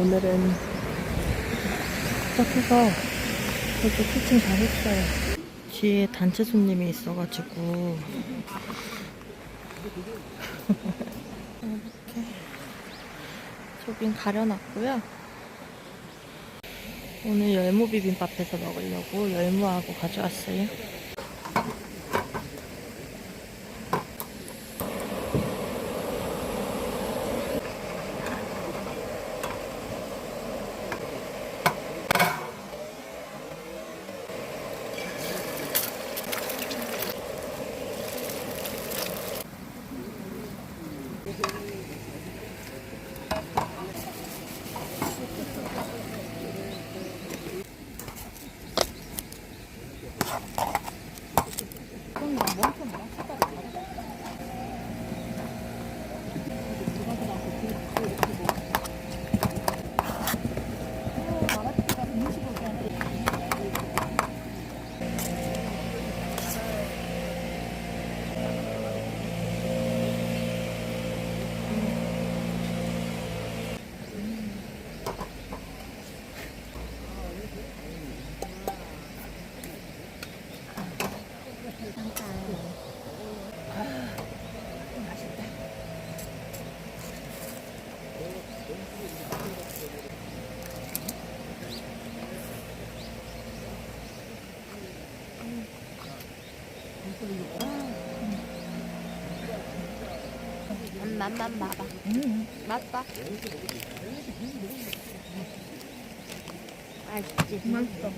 오늘은 도착해서 벌써 피칭 다 했어요. 뒤에 단체 손님이 있어가지고 이렇게 저긴 가려놨고요. 오늘 열무 비빔밥해서 먹으려고 열무하고 가져왔어요. 맛만 봐봐. 맛봐. 맛있지? 맛있어.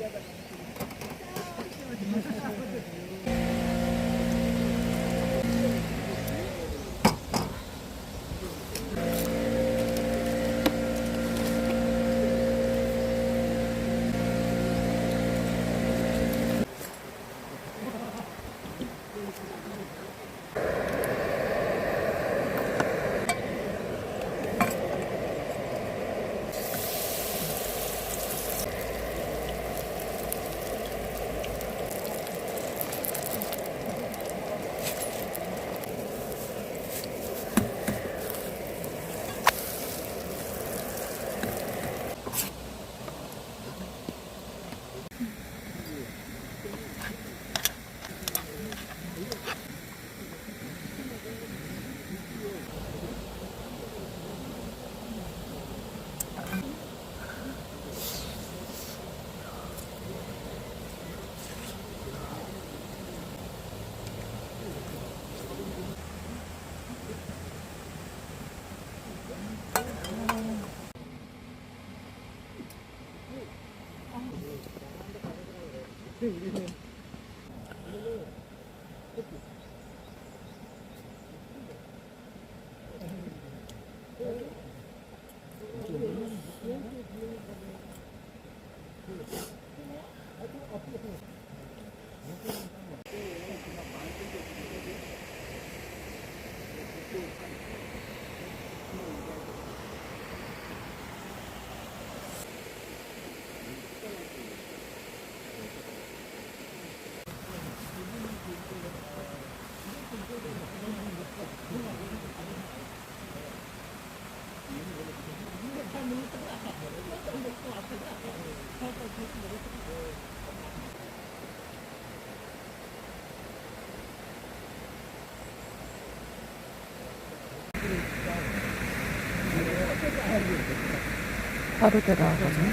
바로 들어가거든요.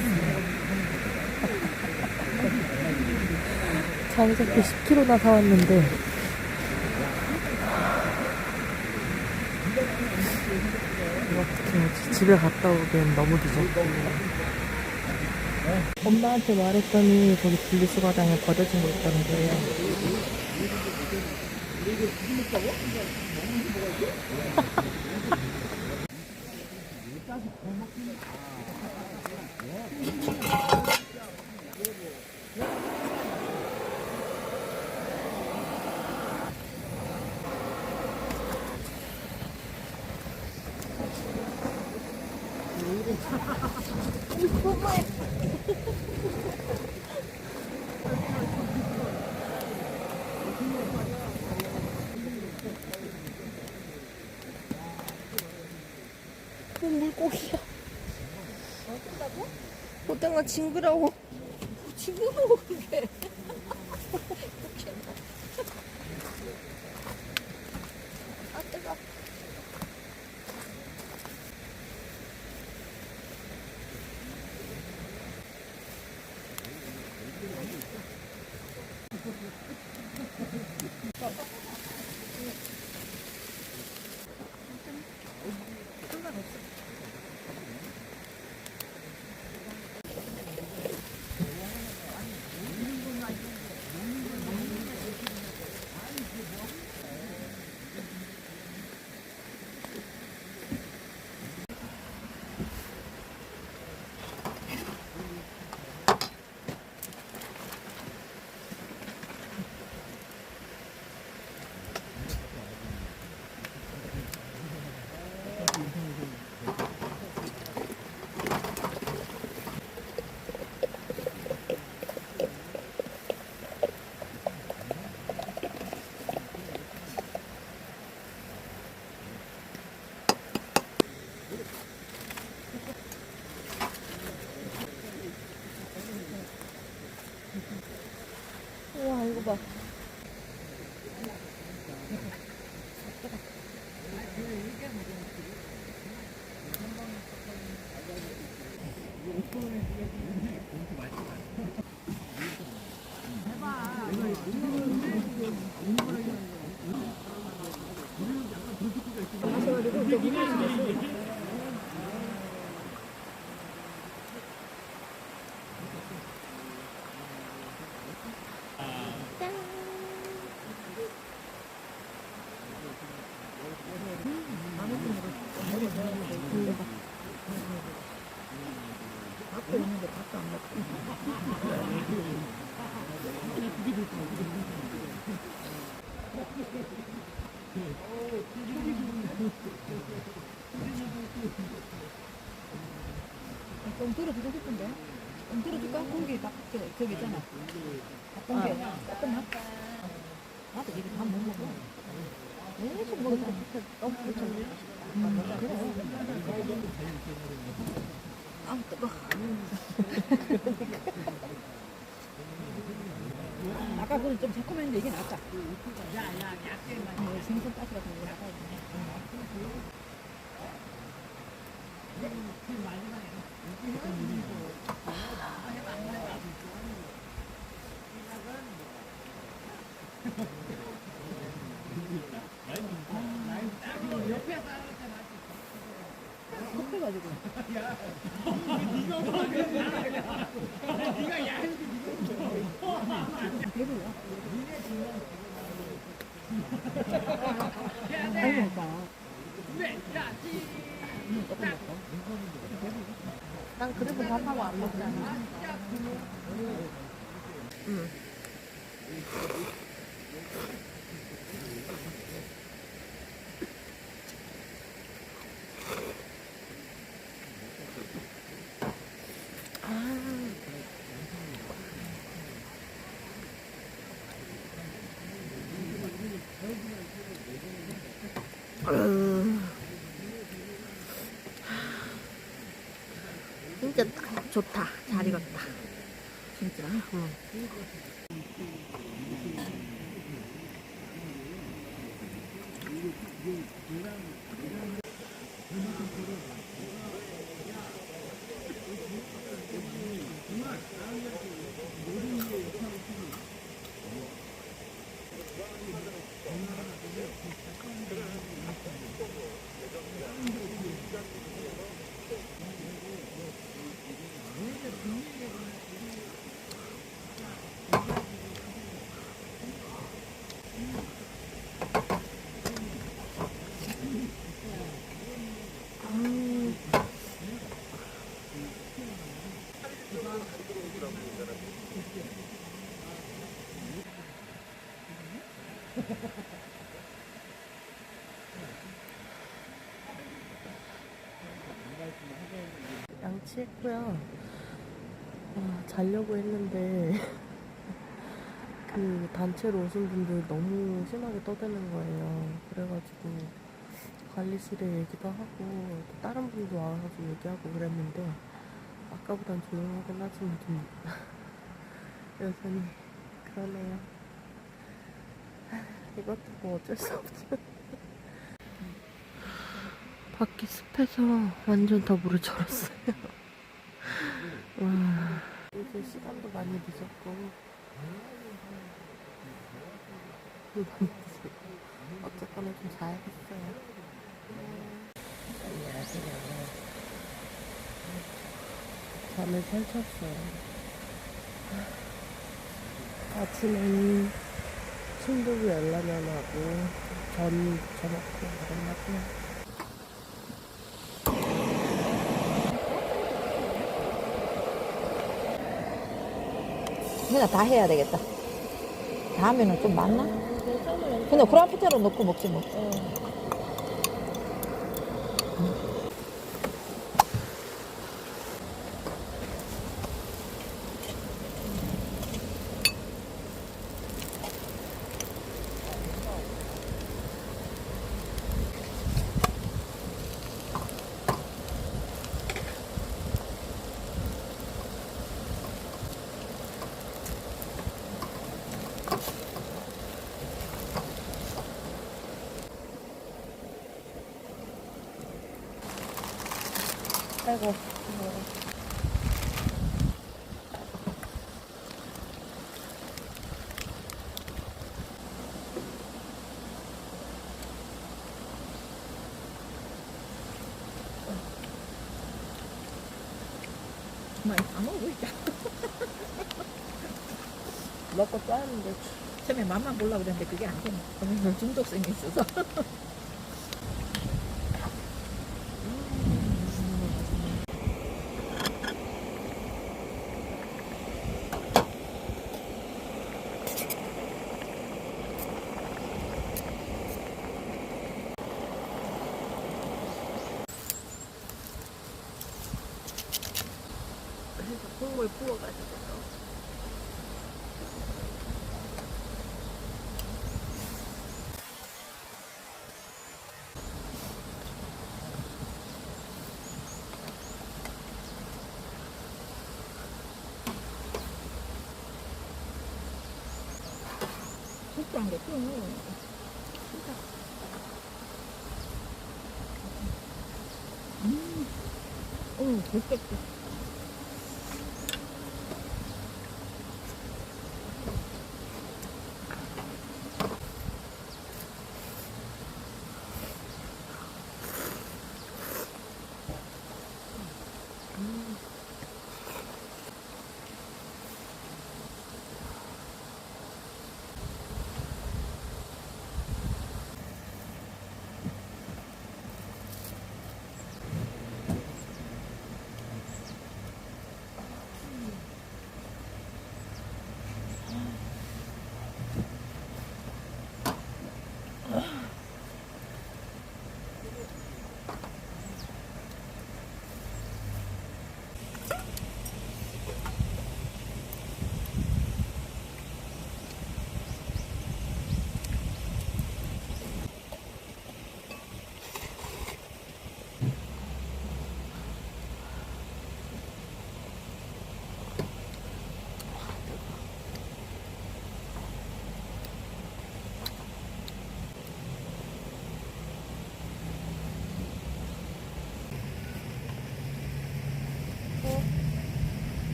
자연스럽게 10kg나 사왔는데 어떻게 집에 갔다 오기엔 너무 늦었고 엄마한테 말했더니 거기 분리수거장에 버려진 거 있다는 거예요. 고기야. 어쩐다고? 고등어 징그러워. 징그러워 그게. 아 뜨거. 우와, 이거 봐. 밥도 있는데 밥도 안 먹고. 좀 들어주고 싶은데. 좀 들어줄까? 공기 밥 저기 있잖아. 밥 공기 조금만. 나도 이거 밥 못 먹어. 계속 먹어. 너무 붙여 먹고 싶다. 그래. 아 뜨거. 아까 그건 좀 새콤했는데 이게 낫다. 생선 가스 같은 거 나가야 급해가지고. 배불러. 아이고, 오빠. 조금 먹고. 난 그래도 밥하고 안 먹잖아. 응. 진짜 딱 좋다. 잘 익었다. 진짜. 응. 양치했고요. 자려고 했는데 그 단체로 오신 분들 너무 심하게 떠드는 거예요. 그래가지고 관리실에 얘기도 하고 또 다른 분도 와서 얘기하고 그랬는데 아까보단 조용하긴 하지만 좀 여전히 그러네요. 이것도 뭐 어쩔 수 없죠. 밖이 습해서 완전 다 물을 절었어요. 와, 이제 시간도 많이 늦었고 어쨌거나 좀 자야겠어요. 안녕하세요. 잠을 펼쳤어요. 아침에는 순두부 열라면하고 전 저먹고 먹었나고요. 그냥 다 해야 되겠다. 다 하면은 좀 많나? 그냥 그라피테로 넣고 먹지 뭐. 아이고. 정말 다 먹고 있다. 먹고 또 하는데. 처음에 맛만 보려고 그랬는데 그게 안 되네. 중독성이 있어서. 그래서 국물 부어가지고. 국수한 게 또 먹어. 좋겠다.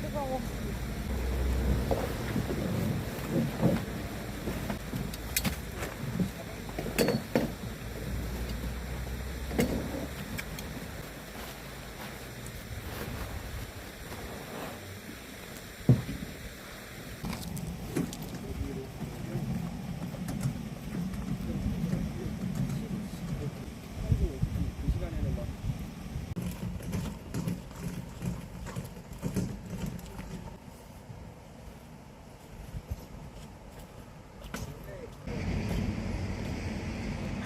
뜨거워.